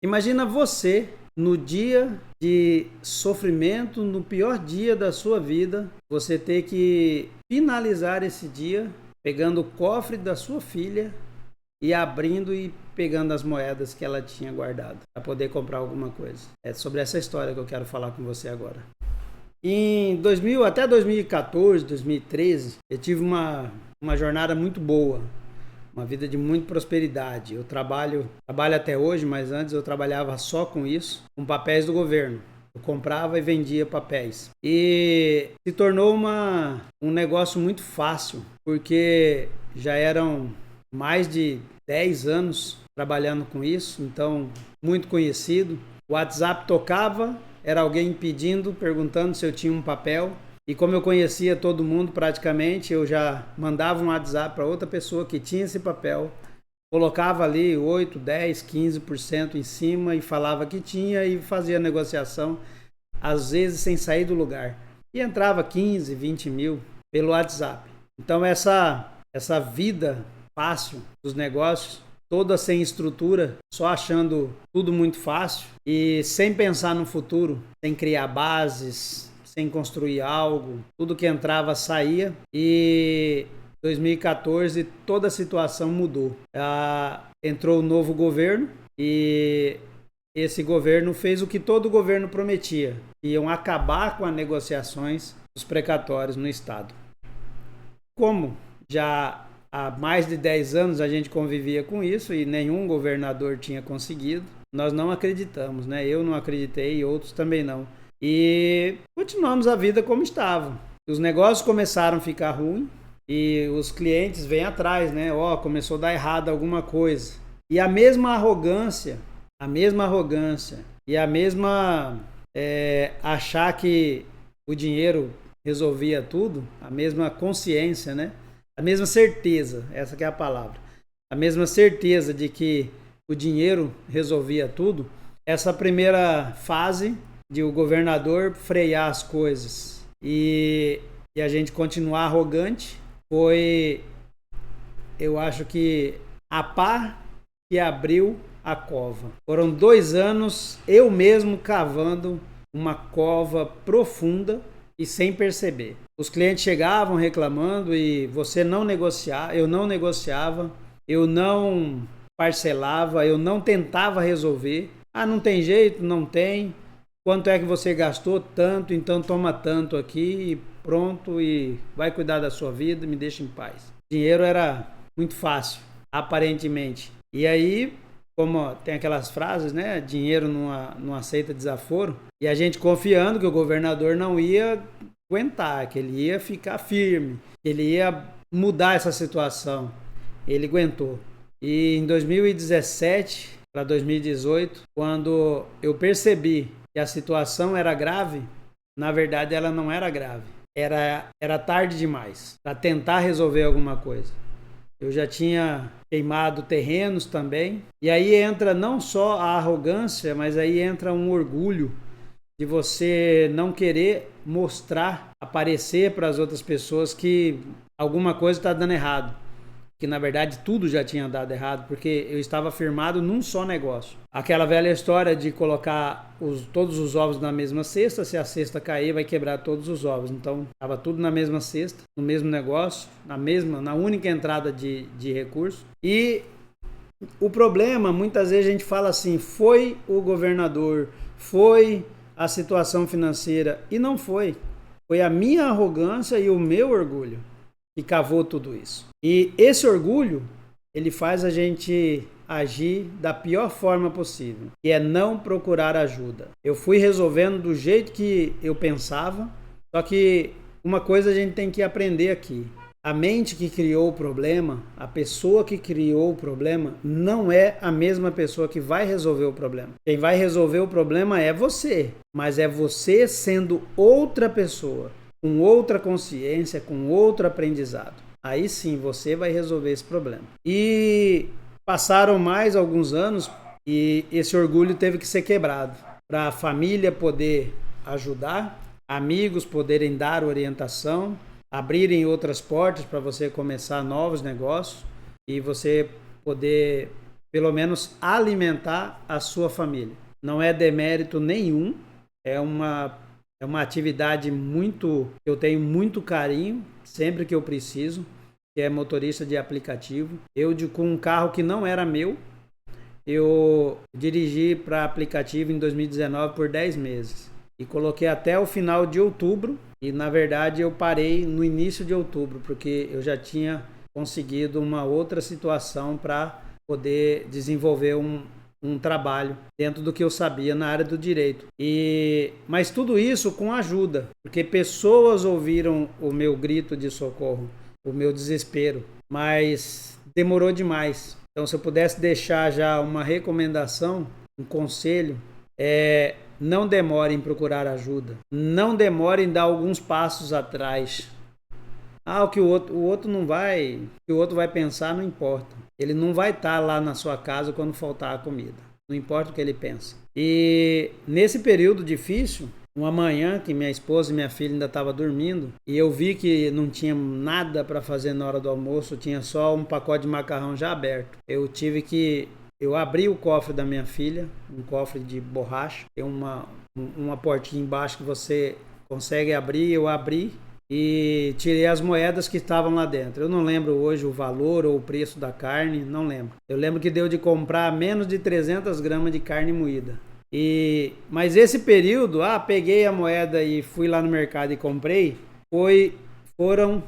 Imagina você no dia de sofrimento, no pior dia da sua vida, você ter que finalizar esse dia pegando o cofre da sua filha e abrindo e pegando as moedas que ela tinha guardado para poder comprar alguma coisa. É sobre essa história que eu quero falar com você agora. Em 2000, até 2014, 2013, eu tive uma jornada muito boa, uma vida de muita prosperidade. Eu trabalho até hoje, mas antes eu trabalhava só com isso, com papéis do governo. Eu comprava e vendia papéis. E se tornou um negócio muito fácil, porque já eram mais de 10 anos trabalhando com isso, então muito conhecido. O WhatsApp tocava, era alguém pedindo, perguntando se eu tinha um papel. E como eu conhecia todo mundo praticamente, eu já mandava um WhatsApp para outra pessoa que tinha esse papel, colocava ali 8, 10, 15% em cima e falava que tinha e fazia a negociação, às vezes sem sair do lugar. E entrava 15, 20 mil pelo WhatsApp. Então essa vida fácil dos negócios, toda sem estrutura, só achando tudo muito fácil e sem pensar no futuro, sem criar bases, sem construir algo, tudo que entrava saía. E 2014 toda a situação mudou. Entrou o novo governo e esse governo fez o que todo governo prometia: iam acabar com as negociações dos precatórios no estado. Como já há mais de 10 anos a gente convivia com isso e nenhum governador tinha conseguido, nós não acreditamos, né? Eu não acreditei e outros também não. E continuamos a vida como estava. Os negócios começaram a ficar ruins e os clientes vêm atrás, né? Começou a dar errado alguma coisa. E a mesma arrogância e a mesma achar que o dinheiro resolvia tudo, a mesma consciência, né? A mesma certeza, essa que é a palavra. A mesma certeza de que o dinheiro resolvia tudo. Essa primeira fase de o governador frear as coisas e a gente continuar arrogante foi, eu acho que a pá que abriu a cova. Foram 2 anos eu mesmo cavando uma cova profunda e sem perceber. Os clientes chegavam reclamando e você não negociava, eu não negociava, eu não parcelava, eu não tentava resolver. Não tem jeito, não tem. Quanto é que você gastou? Tanto, então toma tanto aqui e pronto, e vai cuidar da sua vida, me deixa em paz. Dinheiro era muito fácil, aparentemente. E aí, como tem aquelas frases, né? Dinheiro não aceita desaforo. E a gente confiando que o governador não ia aguentar, que ele ia ficar firme, que ele ia mudar essa situação. Ele aguentou. E em 2017 para 2018, quando eu percebi que a situação era grave, na verdade ela não era grave. Era tarde demais para tentar resolver alguma coisa. Eu já tinha queimado terrenos também. E aí entra não só a arrogância, mas aí entra um orgulho de você não querer mostrar, aparecer para as outras pessoas que alguma coisa está dando errado. Que na verdade tudo já tinha dado errado, porque eu estava firmado num só negócio. Aquela velha história de colocar todos os ovos na mesma cesta, se a cesta cair vai quebrar todos os ovos. Então estava tudo na mesma cesta, no mesmo negócio, na única entrada de recurso. E o problema, muitas vezes a gente fala assim, foi o governador, foi a situação financeira, e não foi. Foi a minha arrogância e o meu orgulho que cavou tudo isso. E esse orgulho, ele faz a gente agir da pior forma possível, que é não procurar ajuda. Eu fui resolvendo do jeito que eu pensava, só que uma coisa a gente tem que aprender aqui. A mente que criou o problema, a pessoa que criou o problema, não é a mesma pessoa que vai resolver o problema. Quem vai resolver o problema é você, mas é você sendo outra pessoa, com outra consciência, com outro aprendizado. Aí sim você vai resolver esse problema. E passaram mais alguns anos e esse orgulho teve que ser quebrado para a família poder ajudar, amigos poderem dar orientação, abrirem outras portas para você começar novos negócios e você poder pelo menos alimentar a sua família. Não é demérito nenhum, é uma atividade que eu tenho muito carinho, sempre que eu preciso, que é motorista de aplicativo. Com um carro que não era meu, eu dirigi para aplicativo em 2019 por 10 meses. E coloquei até o final de outubro, e na verdade eu parei no início de outubro, porque eu já tinha conseguido uma outra situação para poder desenvolver um trabalho dentro do que eu sabia na área do direito. Mas tudo isso com ajuda, porque pessoas ouviram o meu grito de socorro, o meu desespero, mas demorou demais. Então, se eu pudesse deixar já uma recomendação, um conselho, não demore em procurar ajuda. Não demore em dar alguns passos atrás. O que o outro não vai, o que o outro vai pensar, não importa. Ele não vai estar lá na sua casa quando faltar a comida. Não importa o que ele pensa. E nesse período difícil, uma manhã que minha esposa e minha filha ainda estavam dormindo, e eu vi que não tinha nada para fazer na hora do almoço, tinha só um pacote de macarrão já aberto. Eu abri o cofre da minha filha, um cofre de borracha, tem uma portinha embaixo que você consegue abrir, eu abri e tirei as moedas que estavam lá dentro. Eu não lembro hoje o valor ou o preço da carne, não lembro. Eu lembro que deu de comprar menos de 300 gramas de carne moída. Mas esse período, peguei a moeda e fui lá no mercado e comprei, foram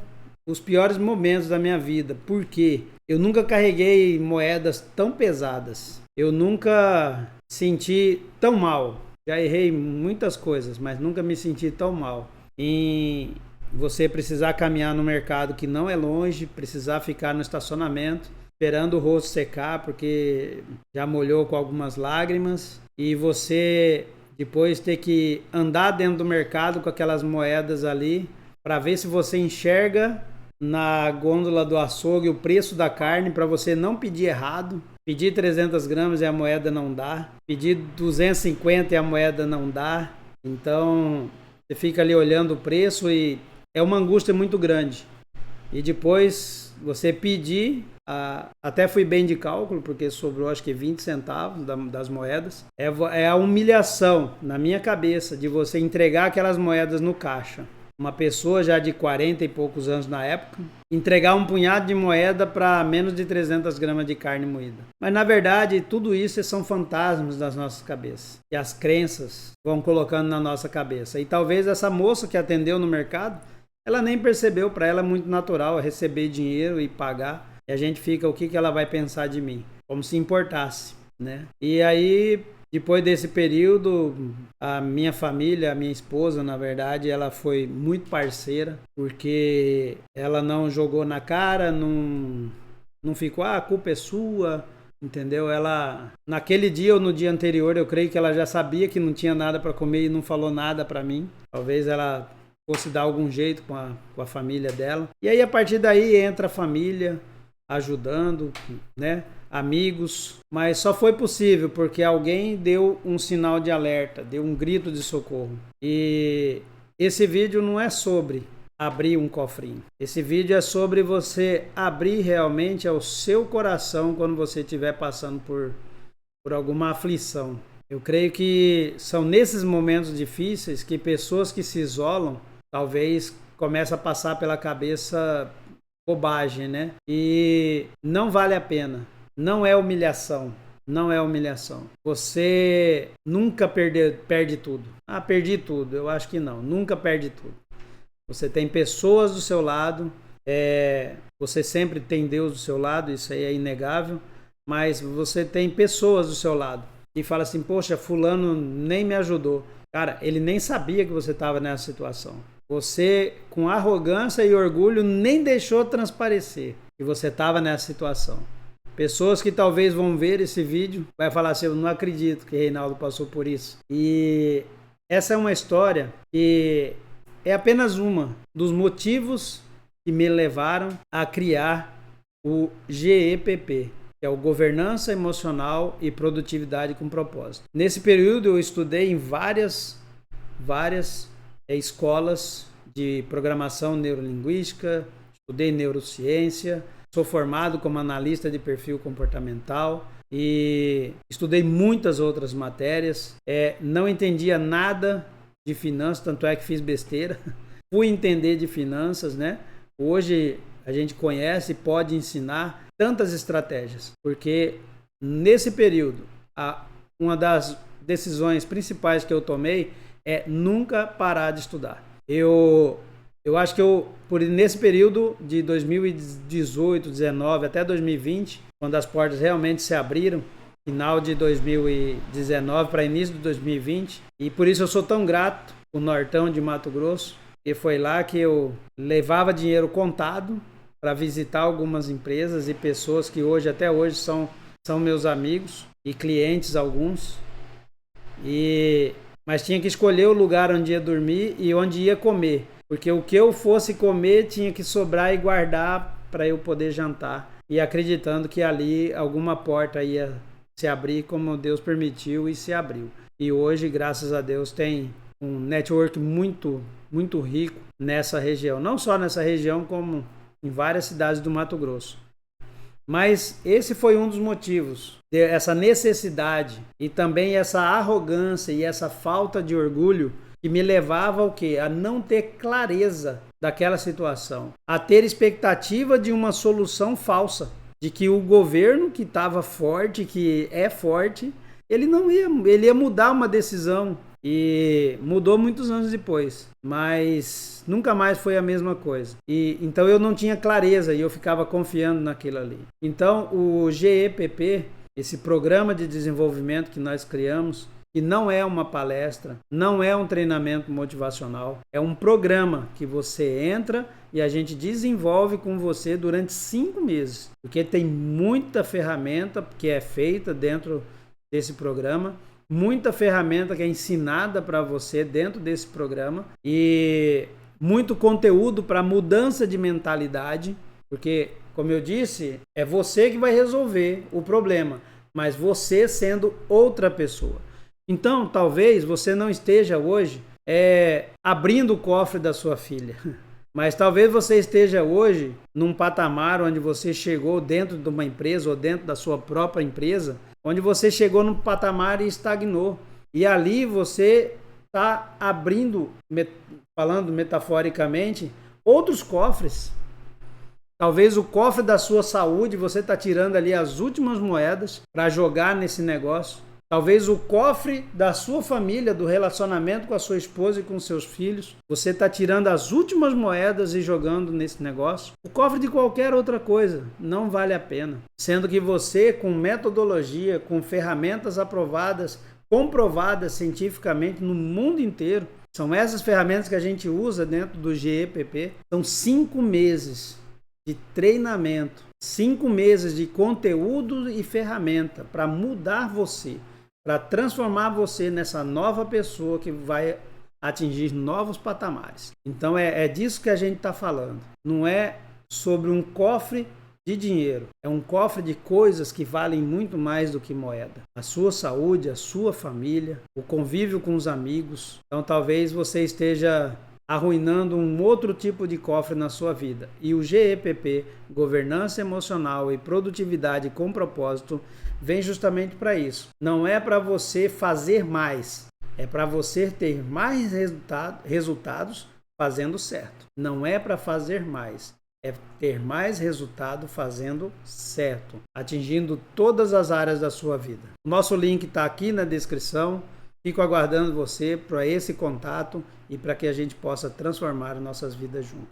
os piores momentos da minha vida. Por quê? Eu nunca carreguei moedas tão pesadas. Eu nunca senti tão mal. Já errei muitas coisas, mas nunca me senti tão mal. Em você precisar caminhar no mercado que não é longe, precisar ficar no estacionamento, esperando o rosto secar, porque já molhou com algumas lágrimas. E você depois ter que andar dentro do mercado com aquelas moedas ali, para ver se você enxerga na gôndola do açougue o preço da carne, para você não pedir errado. Pedir 300 gramas e a moeda não dá. Pedir 250 e a moeda não dá. Então, você fica ali olhando o preço e é uma angústia muito grande. E depois você pedir, até fui bem de cálculo, porque sobrou acho que 20 centavos das moedas. É a humilhação na minha cabeça de você entregar aquelas moedas no caixa. Uma pessoa já de 40 e poucos anos na época, entregar um punhado de moeda para menos de 300 gramas de carne moída. Mas na verdade tudo isso são fantasmas das nossas cabeças, que as crenças vão colocando na nossa cabeça. E talvez essa moça que atendeu no mercado, ela nem percebeu, para ela é muito natural receber dinheiro e pagar. E a gente fica, o que ela vai pensar de mim? Como se importasse, né? E aí, depois desse período, a minha família, a minha esposa, na verdade, ela foi muito parceira, porque ela não jogou na cara, não ficou, a culpa é sua, entendeu? Ela, naquele dia ou no dia anterior, eu creio que ela já sabia que não tinha nada para comer e não falou nada para mim. Talvez ela fosse dar algum jeito com a família dela. E aí, a partir daí, entra a família ajudando, né? Amigos, mas só foi possível porque alguém deu um sinal de alerta, deu um grito de socorro. E esse vídeo não é sobre abrir um cofrinho. Esse vídeo é sobre você abrir realmente o seu coração quando você estiver passando por alguma aflição. Eu creio que são nesses momentos difíceis que pessoas que se isolam talvez comecem a passar pela cabeça bobagem, né? E não vale a pena. Não é humilhação. Não é humilhação. Você nunca perde tudo. Perdi tudo. Eu acho que não. Nunca perde tudo. Você tem pessoas do seu lado. Você sempre tem Deus do seu lado. Isso aí é inegável. Mas você tem pessoas do seu lado. E fala assim, poxa, fulano nem me ajudou. Cara, ele nem sabia que você estava nessa situação. Você, com arrogância e orgulho, nem deixou transparecer que você estava nessa situação. Pessoas que talvez vão ver esse vídeo vai falar assim, eu não acredito que Reinaldo passou por isso. E essa é uma história que é apenas uma dos motivos que me levaram a criar o GEPP, que é o Governança Emocional e Produtividade com Propósito. Nesse período eu estudei em várias escolas de programação neurolinguística, estudei neurociência, sou formado como analista de perfil comportamental e estudei muitas outras matérias. Não entendia nada de finanças, tanto é que fiz besteira. Fui entender de finanças, né? Hoje a gente conhece e pode ensinar tantas estratégias, porque nesse período, uma das decisões principais que eu tomei é nunca parar de estudar. Eu acho que nesse período de 2018, 2019 até 2020, quando as portas realmente se abriram, final de 2019 para início de 2020, e por isso eu sou tão grato ao Nortão de Mato Grosso, e foi lá que eu levava dinheiro contado para visitar algumas empresas e pessoas que até hoje são meus amigos e clientes alguns, mas tinha que escolher o lugar onde ia dormir e onde ia comer, porque o que eu fosse comer tinha que sobrar e guardar para eu poder jantar, e acreditando que ali alguma porta ia se abrir como Deus permitiu e se abriu. E hoje, graças a Deus, tem um network muito, muito rico nessa região, não só nessa região como em várias cidades do Mato Grosso. Mas esse foi um dos motivos, essa necessidade e também essa arrogância e essa falta de orgulho que me levava ao quê? A não ter clareza daquela situação, a ter expectativa de uma solução falsa, de que o governo que estava forte, que é forte, ele ia mudar uma decisão, e mudou muitos anos depois, mas nunca mais foi a mesma coisa. Então eu não tinha clareza e eu ficava confiando naquilo ali. Então o GEPP, esse programa de desenvolvimento que nós criamos, que não é uma palestra, não é um treinamento motivacional, é um programa que você entra e a gente desenvolve com você durante 5 meses, porque tem muita ferramenta que é feita dentro desse programa, muita ferramenta que é ensinada para você dentro desse programa e muito conteúdo para mudança de mentalidade, porque, como eu disse, é você que vai resolver o problema, mas você sendo outra pessoa. Então, talvez você não esteja hoje abrindo o cofre da sua filha, mas talvez você esteja hoje num patamar onde você chegou dentro de uma empresa ou dentro da sua própria empresa, onde você chegou num patamar e estagnou. E ali você está abrindo, falando metaforicamente, outros cofres. Talvez o cofre da sua saúde, você está tirando ali as últimas moedas para jogar nesse negócio. Talvez o cofre da sua família, do relacionamento com a sua esposa e com seus filhos, você está tirando as últimas moedas e jogando nesse negócio. O cofre de qualquer outra coisa não vale a pena. Sendo que você, com metodologia, com ferramentas aprovadas, comprovadas cientificamente no mundo inteiro, são essas ferramentas que a gente usa dentro do GEPP. São 5 meses de treinamento, 5 meses de conteúdo e ferramenta para mudar você, para transformar você nessa nova pessoa que vai atingir novos patamares. Então é disso que a gente está falando. Não é sobre um cofre de dinheiro, é um cofre de coisas que valem muito mais do que moeda. A sua saúde, a sua família, o convívio com os amigos. Então talvez você esteja arruinando um outro tipo de cofre na sua vida. E o GEPP, Governança Emocional e Produtividade com Propósito, vem justamente para isso. Não é para você fazer mais, é para você ter mais resultados fazendo certo. Não é para fazer mais, é ter mais resultado fazendo certo, atingindo todas as áreas da sua vida. O nosso link está aqui na descrição. Fico aguardando você para esse contato e para que a gente possa transformar nossas vidas juntos.